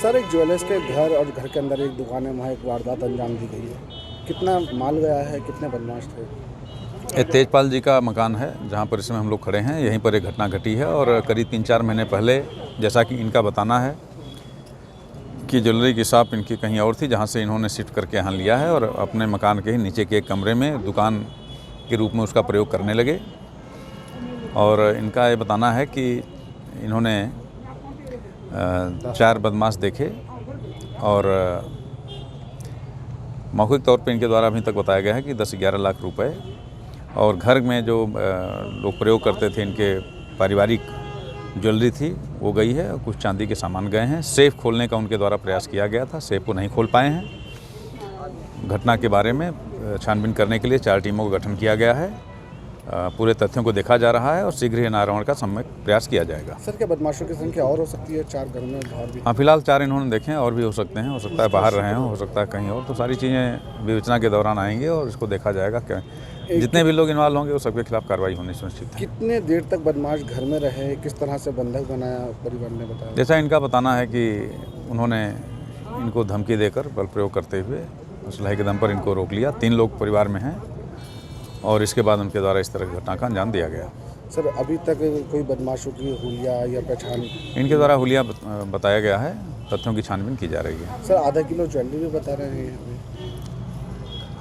Sir, एक jewellers के घर और घर के अंदर एक दुकान है, वहाँ एक वारदात अंजाम दी गई है। कितना माल गया है, कितने बदमाश थे? ये तेजपाल जी का मकान है जहाँ पर इसमें हम लोग खड़े हैं। यहीं पर एक घटना घटी है और करीब 3-4 महीने पहले, जैसा कि इनका बताना है कि ज्वेलरी की शॉप इनकी कहीं और थी, जहाँ से इन्होंने शिफ्ट करके यहाँ लिया है और अपने मकान के ही नीचे के एक कमरे में दुकान के रूप में उसका प्रयोग करने लगे। और इनका ये बताना है कि इन्होंने 4 बदमाश देखे और मौखिक तौर पे इनके द्वारा अभी तक बताया गया है कि 10-11 लाख रुपए और घर में जो लोग प्रयोग करते थे इनके पारिवारिक ज्वेलरी थी वो गई है और कुछ चांदी के सामान गए हैं। सेफ़ खोलने का उनके द्वारा प्रयास किया गया था, सेफ़ को नहीं खोल पाए हैं। घटना के बारे में छानबीन करने के लिए 4 टीमों का गठन किया गया है। पूरे तथ्यों को देखा जा रहा है और शीघ्र ही अनावरण का सम्यक प्रयास किया जाएगा। सर, क्या बदमाशों की संख्या और हो सकती है? 4 घर में, बाहर भी? हाँ, फिलहाल 4 इन्होंने देखे हैं और भी हो सकते हैं, हो सकता है बाहर रहे हों, हो सकता है कहीं और। तो सारी चीज़ें विवेचना के दौरान आएंगे और इसको देखा जाएगा कि जितने भी लोग इन्वॉल्व होंगे वो सबके खिलाफ कार्रवाई होनी सुनिश्चित है। कितने देर तक बदमाश घर में रहे, किस तरह से बंधक बनाया, परिवार ने बताया? जैसा इनका बताना है कि उन्होंने इनको धमकी देकर बल प्रयोग करते हुए असलहे के दम पर इनको रोक लिया। 3 लोग परिवार में हैं और इसके बाद उनके द्वारा इस तरह की घटना का अंजाम दिया गया। सर, अभी तक कोई बदमाशों की हुलिया या पहचान? इनके द्वारा हुलिया बताया गया है, तथ्यों की छानबीन की जा रही है। सर, आधा किलो ज्वेलरी भी बता रहे हैं हमें।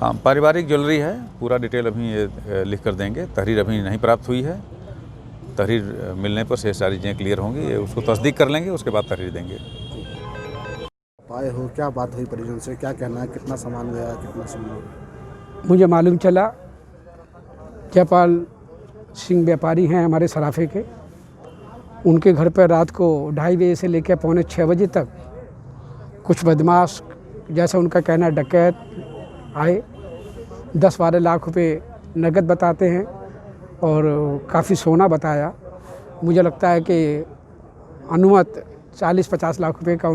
हाँ, पारिवारिक ज्वेलरी है। पूरा डिटेल अभी ये लिख कर देंगे। तहरीर अभी नहीं प्राप्त हुई है। तहरीर मिलने पर से सारी चीज़ें क्लियर होंगी, उसको तस्दीक कर लेंगे, उसके बाद तहरीर देंगे। पाए हो, क्या बात हुई परिजन से, क्या कहना है, कितना सामान गया, कितना सामान? मुझे मालूम चला, जयपाल सिंह व्यापारी हैं हमारे सराफे के, उनके घर पर रात को 2:30 बजे से लेकर पौने 6 बजे तक कुछ बदमाश, जैसा उनका कहना डकैत आए। 10-12 लाख रुपए नगद बताते हैं और काफ़ी सोना बताया। मुझे लगता है कि अनुमत 40-50 लाख रुपए का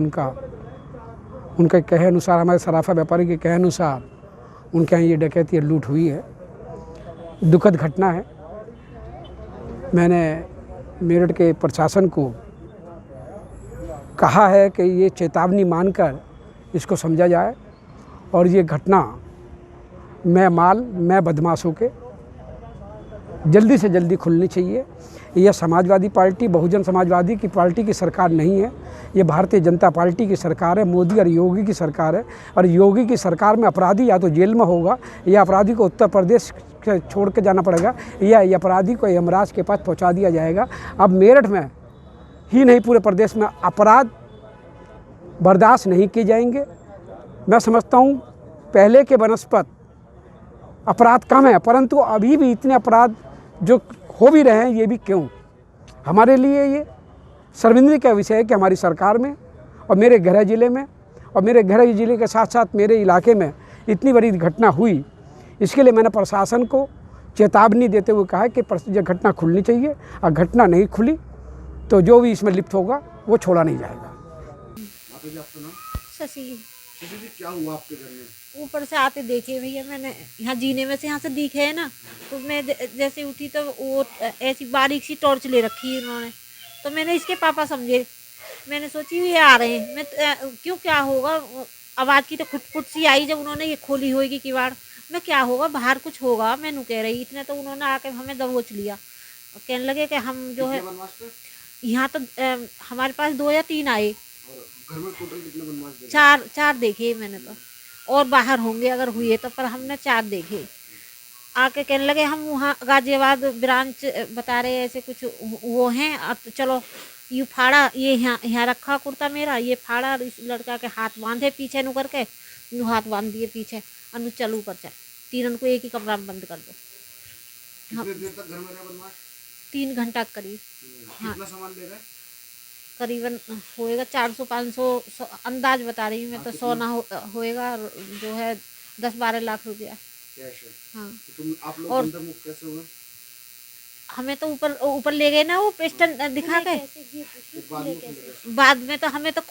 उनके कहे अनुसार, हमारे सराफा व्यापारी के कहे अनुसार उनके यहाँ ये डकैती लूट हुई है। दुखद घटना है। मैंने मेरठ के प्रशासन को कहा है कि ये चेतावनी मानकर इसको समझा जाए और ये घटना मैं बदमाशों के जल्दी से जल्दी खुलनी चाहिए। यह समाजवादी पार्टी, बहुजन समाजवादी की पार्टी की सरकार नहीं है, ये भारतीय जनता पार्टी की सरकार है, मोदी और योगी की सरकार है। और योगी की सरकार में अपराधी या तो जेल में होगा या अपराधी को उत्तर प्रदेश छोड़ के जाना पड़ेगा या अपराधी को यमराज के पास पहुंचा दिया जाएगा। अब मेरठ में ही नहीं, पूरे प्रदेश में अपराध बर्दाश्त नहीं किए जाएंगे। मैं समझता हूँ पहले के बनस्पत अपराध कम है, परंतु अभी भी इतने अपराध जो हो भी रहे हैं, ये भी क्यों? हमारे लिए ये शर्मिंदगी का विषय है कि हमारी सरकार में और मेरे गृह जिले में और मेरे गृह जिले के साथ साथ मेरे इलाके में इतनी बड़ी घटना हुई। इसके लिए मैंने प्रशासन को चेतावनी देते हुए कहा कि ये घटना खुलनी चाहिए, और घटना नहीं खुली तो जो भी इसमें लिप्त होगा वो छोड़ा नहीं जाएगा। शशि, क्या हुआ आपके घर में? ऊपर से आते देखे भैया, मैंने यहाँ जीने में से यहाँ से दिखे है ना, तो मैं जैसे उठी तो वो ऐसी बारीक सी टॉर्च ले रखी है उन्होंने, तो मैंने इसके पापा समझे, मैंने सोची ये आ रहे हैं। मैं क्यों, क्या होगा, आवाज़ की तो खुटफुट सी आई जब उन्होंने ये खोली होगी किवाड़। मैं क्या होगा, बाहर कुछ होगा, मैंू कह रही। इतने तो उन्होंने आके हमें दबोच लिया और कहने लगे कि हम जो है यहाँ तो हमारे पास 2 या 3 आए। घर में टोटल कितने बदमाश देखे? 4 देखे मैंने तो, और बाहर होंगे अगर हुए तो, पर हमने 4 देखे। आके कहने लगे हम वहाँ गाजियाबाद ब्रांच बता रहे ऐसे कुछ वो हैं, अब तो चलो ये फाड़ा, ये यहाँ रखा कुर्ता मेरा, ये फाड़ा, इस लड़का के हाथ बांधे पीछे नु करके, नु हाथ बांध दिए पीछे, अनु चल ऊपर चल, तीनों को एक ही कमरा में बंद कर दो। कितने देर तक घर में रहे बदमाश? 3 घंटा करीब। हाँ, कितना सामान ले गए? करीबन होएगा 400-500 अंदाज बता रही हूँ मैं, तो सोना होएगा जो है 10-12 लाख रुपया कैश है? हाँ। तो तुम आप लोग और अंदर मुक्त कैसे हुए? हमें तो ऊपर ले गए ना वो पिस्टन दिखा के। बाद में तो हमें तो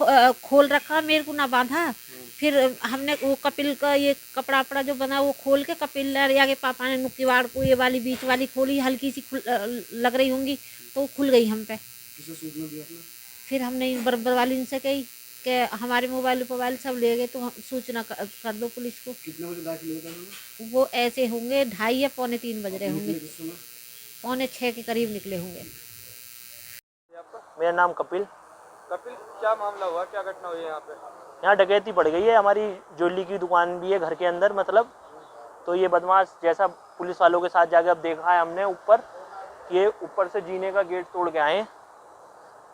खोल रखा, मेरे को ना बांधा। फिर हमने वो कपिल का ये कपड़ा वपड़ा जो बना वो खोल के, कपिल या के पापा ने किवाड़ को ये वाली बीच वाली खोली, हल्की सी लग रही होंगी तो खुल गई हम पे। किसे सूचना दी आपने? फिर हमने बरबर वाली इनसे कही, कि हमारे मोबाइल सब ले गए, तो सूचना कर दो पुलिस को। कितने बजे दाखिल हुए थे? वो ऐसे होंगे 2:30 या पौने 3 बज रहे होंगे, पौने 6 के करीब निकले होंगे। मेरा नाम कपिल। कपिल, क्या मामला हुआ, क्या घटना हुई है यहाँ पे? यहाँ डकैती पड़ गई है, हमारी ज्वेलरी की दुकान भी है घर के अंदर, मतलब तो ये बदमाश जैसा पुलिस वालों के साथ जाके अब देखा है हमने ऊपर, ये ऊपर से जीने का गेट तोड़ के आए हैं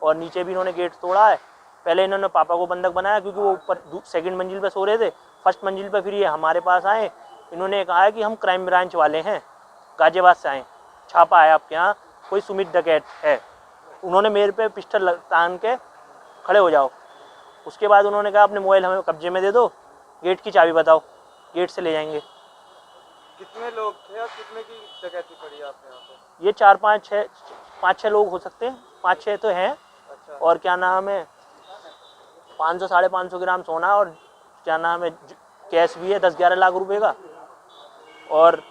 और नीचे भी इन्होंने गेट तोड़ा है। पहले इन्होंने पापा को बंधक बनाया क्योंकि वो ऊपर सेकंड मंजिल पे सो रहे थे, फर्स्ट मंजिल पे फिर ये हमारे पास आए। इन्होंने कहा है कि हम क्राइम ब्रांच वाले हैं, गाजियाबाद से आए, छापा है आपके यहाँ, कोई सुमित डकैत है। उन्होंने मेरे पे पिस्टल तान के खड़े हो जाओ। उसके बाद उन्होंने कहा अपने मोबाइल हमें कब्जे में दे दो, गेट की चाबी बताओ, गेट से ले जाएंगे। कितने लोग थे और कितने की डकैती पड़ी आपके यहाँ पे? ये 5-6 लोग हो सकते हैं, 5-6 तो हैं। अच्छा। और क्या नाम है, 500-550 ग्राम सोना और क्या नाम है कैश भी है 10-11 लाख रुपए का। और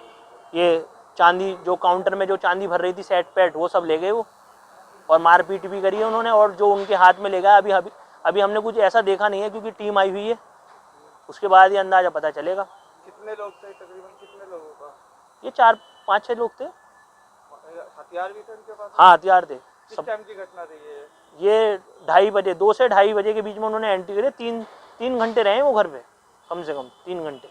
ये चांदी, जो काउंटर में जो चांदी भर रही थी सेट पैट, वो सब ले गए वो। और मारपीट भी करी है उन्होंने, और जो उनके हाथ में ले गया अभी हमने कुछ ऐसा देखा नहीं है क्योंकि टीम आई हुई है, उसके बाद ये अंदाजा पता चलेगा। कितने लोग थे, तकरीबन कितने लोगों का? ये 4-5-6 लोग थे। हथियार भी थे उनके पास? हाँ, हथियार थे। किस टाइम की घटना थी ये 2:30 बजे, 2 से 2:30 बजे के बीच में उन्होंने एंट्री करी। 3 घंटे रहे वो घर पे, कम से कम 3 घंटे।